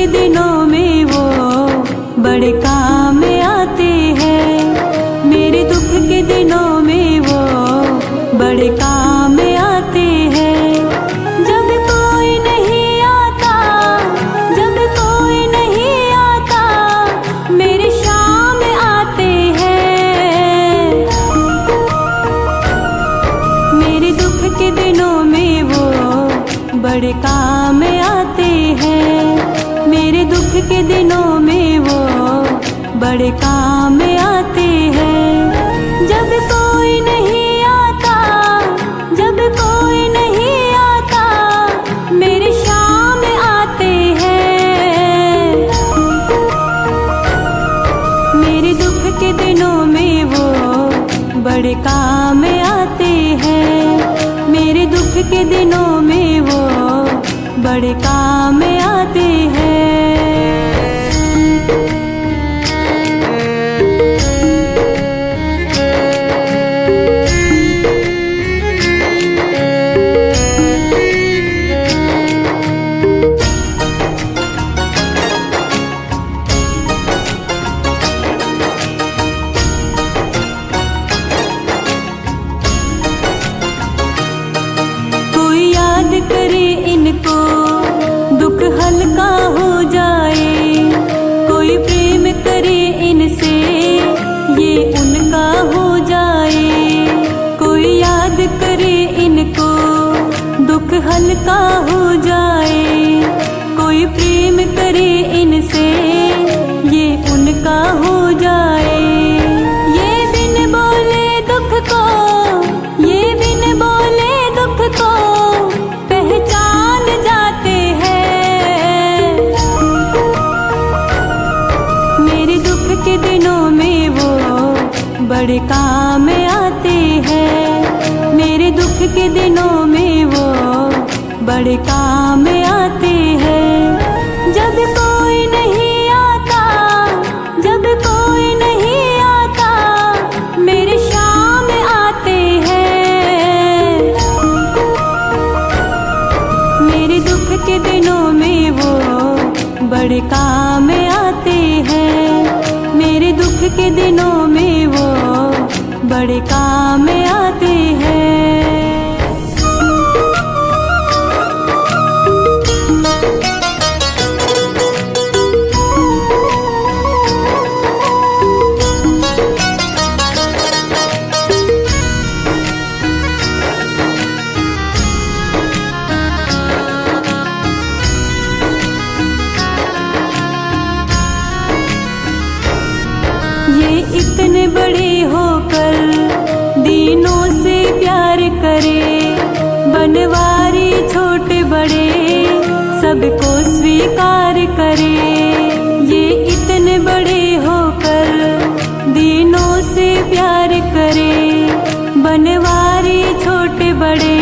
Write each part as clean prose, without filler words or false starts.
दिनों में वो बड़े काम आते हैं। मेरे दुख के दिनों में वो बड़े काम आते हैं। जब कोई नहीं आता, जब कोई नहीं आता, मेरे शाम आते हैं। मेरे दुख के दिनों में वो बड़े काम आते हैं। मेरे दुख के दिनों में वो बड़े काम आते हैं। जब कोई नहीं आता, जब कोई नहीं आता, मेरे शाम आते हैं। मेरे दुख के दिनों में वो बड़े काम आते हैं। मेरे दुख के दिनों में वो बड़े काम आते हैं। कोई याद करे इनको, दुख हल्का हो जाए। कोई प्रेम करे इनसे, ये उनका हो जाए। कोई याद करे इनको, दुख हल्का हो जाए। कोई प्रेम करे इनसे, ये उनका हो जाए। ये बिन बोले दुख को, ये बिन बोले दुख को पहचान जाते हैं। मेरे दुख के दिनों में वो बड़े काम आते हैं। मेरे दुख के दिनों में वो बड़े काम आते हैं। जब कोई नहीं आता, जब कोई नहीं आता, मेरे शाम आते हैं। मेरे दुख के दिनों में वो बड़े काम आते हैं। मेरे दुख के दिनों में वो बड़े काम आते हैं। ये इतने बड़े होकर दीनों से प्यार करे। बनवारी छोटे बड़े सबको स्वीकार करे। ये इतने बड़े होकर दीनों से प्यार करे। बनवारी छोटे बड़े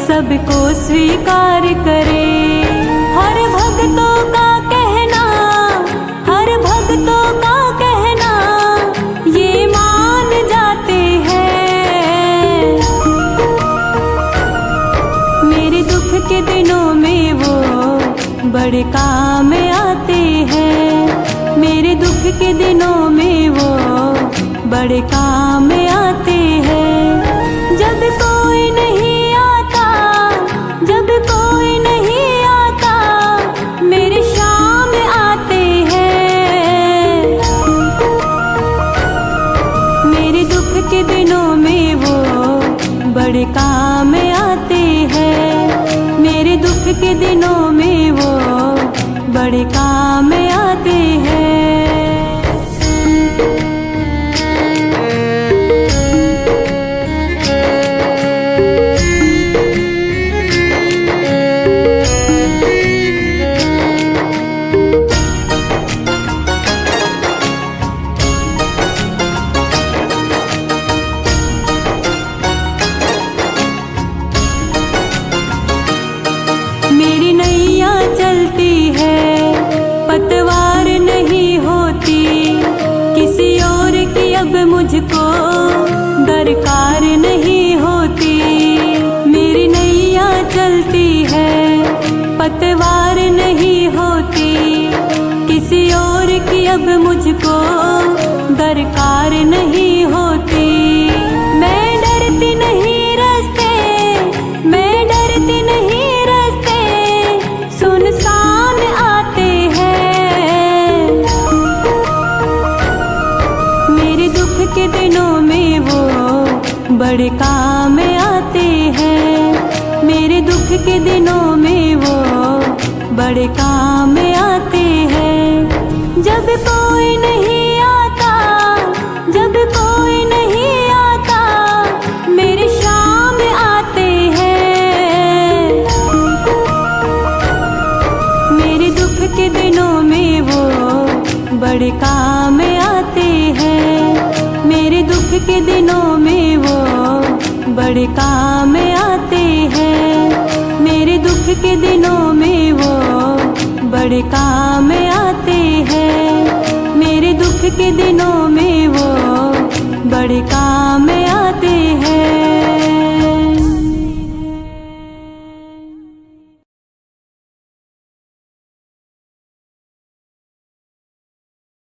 सबको स्वीकार करे। हर भक्तों का कहना, हर भक्तों का कहना ये मान जाते हैं। मेरे दुख के दिनों में वो बड़े काम आते हैं। मेरे दुख के दिनों में वो बड़े काम आते हैं। जब कोई नहीं आता, जब कोई नहीं आता, मेरे शाम आते हैं। मेरे दुख के दिनों में वो बड़े काम आते हैं। मेरे दुख के दिनों में वो बड़े काम आते हैं। मेरी नैया चलती है के दिनों में वो बड़े काम आते हैं। मेरे दुख के दिनों में वो बड़े काम आते हैं। जब कोई नहीं आता, जब कोई नहीं आता, मेरे शाम आते हैं। मेरे दुख के दिनों में वो बड़े काम आते हैं। मेरे दुख के दिनों में वो बड़े काम आते हैं। मेरे दुख के दिनों में वो बड़े काम आते हैं। मेरे दुख के दिनों में वो बड़े काम